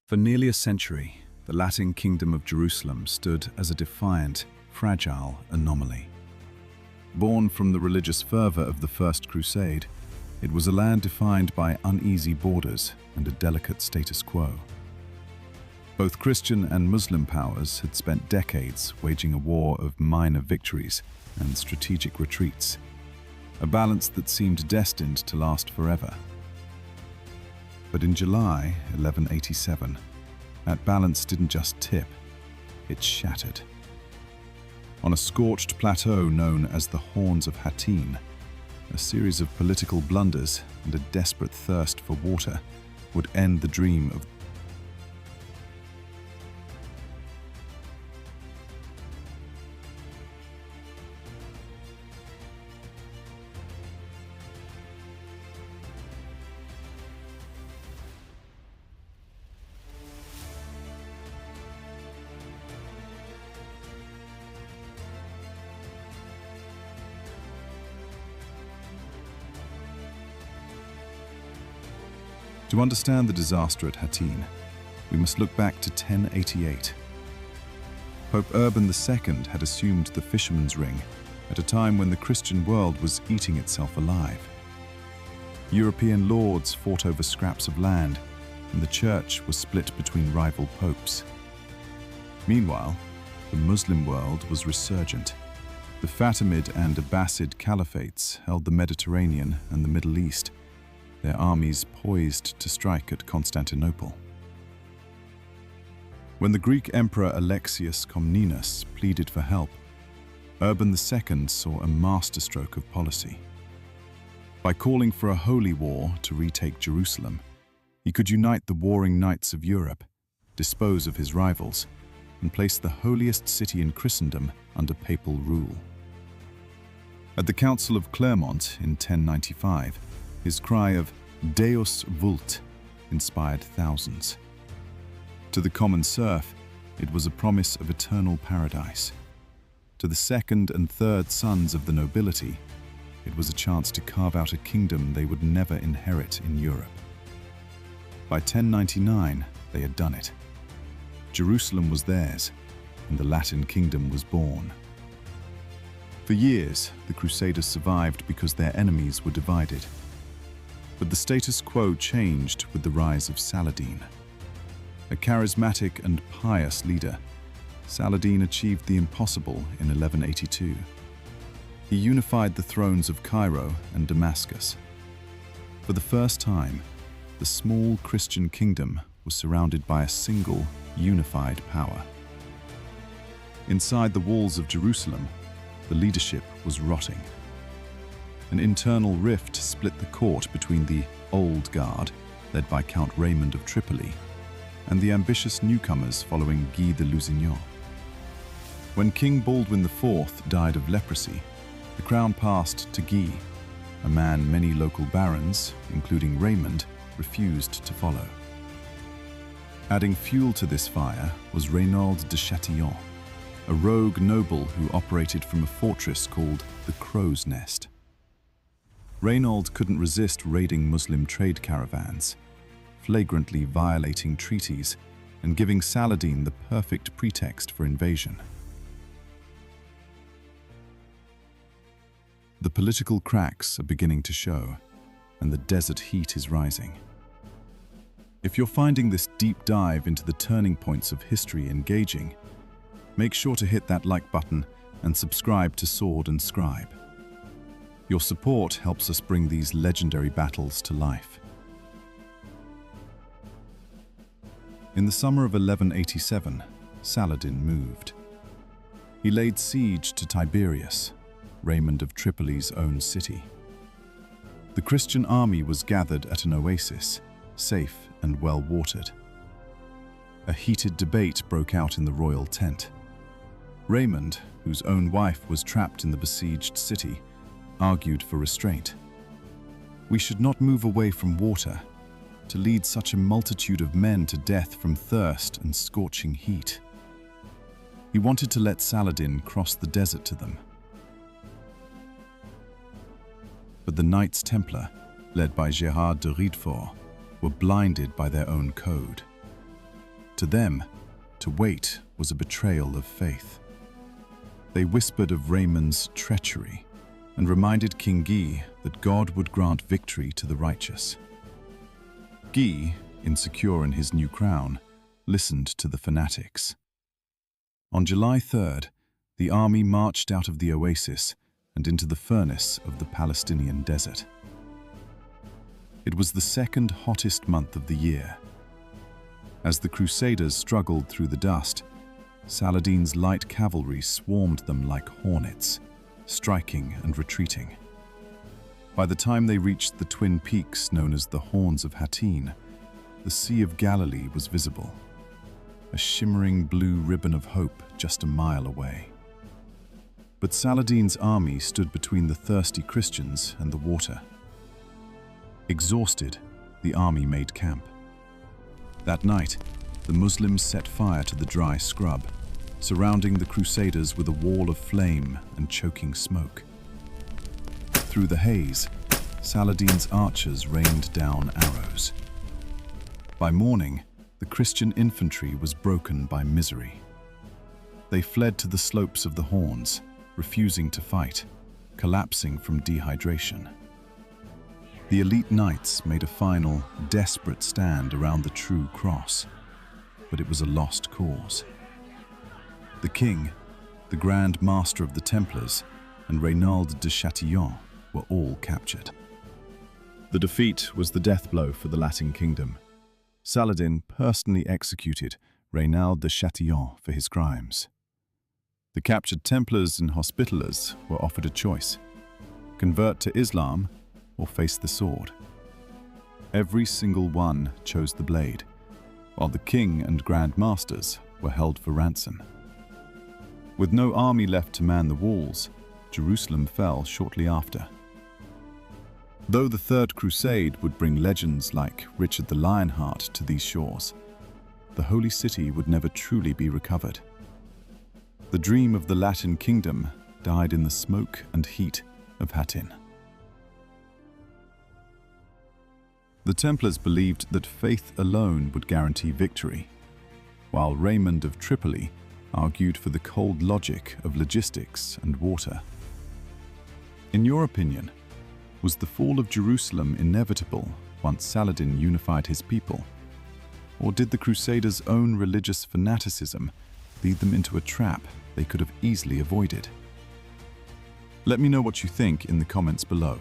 For nearly a century, the Latin Kingdom of Jerusalem stood as a defiant, fragile anomaly. Born from the religious fervor of the First Crusade, it was a land defined by uneasy borders and a delicate status quo. Both Christian and Muslim powers had spent decades waging a war of minor victories and strategic retreats, a balance that seemed destined to last forever. But in July 1187, that balance didn't just tip, it shattered. On a scorched plateau known as the Horns of Hattin, a series of political blunders and a desperate thirst for water would end the dream of To understand the disaster at Hattin, we must look back to 1088. Pope Urban II had assumed the fisherman's ring at a time when the Christian world was eating itself alive. European lords fought over scraps of land, and the church was split between rival popes. Meanwhile, the Muslim world was resurgent. The Fatimid and Abbasid caliphates held the Mediterranean and the Middle East, their armies poised to strike at Constantinople. When the Greek Emperor Alexius Comnenus pleaded for help, Urban II saw a masterstroke of policy. By calling for a holy war to retake Jerusalem, he could unite the warring knights of Europe, dispose of his rivals, and place the holiest city in Christendom under papal rule. At the Council of Clermont in 1095, his cry of Deus vult inspired thousands. To the common serf, it was a promise of eternal paradise. To the second and third sons of the nobility, it was a chance to carve out a kingdom they would never inherit in Europe. By 1099, they had done it. Jerusalem was theirs, and the Latin kingdom was born. For years, the Crusaders survived because their enemies were divided. But the status quo changed with the rise of Saladin. A charismatic and pious leader, Saladin achieved the impossible in 1182. He unified the thrones of Cairo and Damascus. For the first time, the small Christian kingdom was surrounded by a single, unified power. Inside the walls of Jerusalem, the leadership was rotting. An internal rift split the court between the old guard, led by Count Raymond of Tripoli, and the ambitious newcomers following Guy of Lusignan. When King Baldwin IV died of leprosy, the crown passed to Guy, a man many local barons, including Raymond, refused to follow. Adding fuel to this fire was Reynaud de Chatillon, a rogue noble who operated from a fortress called the Crow's Nest. Reynaud couldn't resist raiding Muslim trade caravans, flagrantly violating treaties and giving Saladin the perfect pretext for invasion. The political cracks are beginning to show, and the desert heat is rising. If you're finding this deep dive into the turning points of history engaging, make sure to hit that like button and subscribe to Sword and Scribe. Your support helps us bring these legendary battles to life. In the summer of 1187, Saladin moved. He laid siege to Tiberias, Raymond of Tripoli's own city. The Christian army was gathered at an oasis, safe and well-watered. A heated debate broke out in the royal tent. Raymond, whose own wife was trapped in the besieged city, argued for restraint. We should not move away from water, to lead such a multitude of men to death from thirst and scorching heat. He wanted to let Saladin cross the desert to them. But the Knights Templar, led by Gerard de Riedfort, were blinded by their own code. To them, to wait was a betrayal of faith. They whispered of Raymond's treachery and reminded King Guy that God would grant victory to the righteous. Guy, insecure in his new crown, listened to the fanatics. On July 3rd, the army marched out of the oasis and into the furnace of the Palestinian desert. It was the second hottest month of the year. As the Crusaders struggled through the dust, Saladin's light cavalry swarmed them like hornets, striking and retreating. By the time they reached the twin peaks known as the Horns of Hattin, the Sea of Galilee was visible, a shimmering blue ribbon of hope just a mile away. But Saladin's army stood between the thirsty Christians and the water. Exhausted, the army made camp. That night, the Muslims set fire to the dry scrub, surrounding the Crusaders with a wall of flame and choking smoke. Through the haze, Saladin's archers rained down arrows. By morning, the Christian infantry was broken by misery. They fled to the slopes of the Horns, refusing to fight, collapsing from dehydration. The elite knights made a final, desperate stand around the true cross, but it was a lost cause. The king, the Grand Master of the Templars, and Reynald de Chatillon were all captured. The defeat was the death blow for the Latin kingdom. Saladin personally executed Reynald de Chatillon for his crimes. The captured Templars and Hospitallers were offered a choice: convert to Islam or face the sword. Every single one chose the blade, while the king and Grand Masters were held for ransom. With no army left to man the walls, Jerusalem fell shortly after. Though the Third Crusade would bring legends like Richard the Lionheart to these shores, the Holy City would never truly be recovered. The dream of the Latin kingdom died in the smoke and heat of Hattin. The Templars believed that faith alone would guarantee victory, while Raymond of Tripoli argued for the cold logic of logistics and water. In your opinion, was the fall of Jerusalem inevitable once Saladin unified his people? Or did the Crusaders' own religious fanaticism lead them into a trap they could have easily avoided? Let me know what you think in the comments below.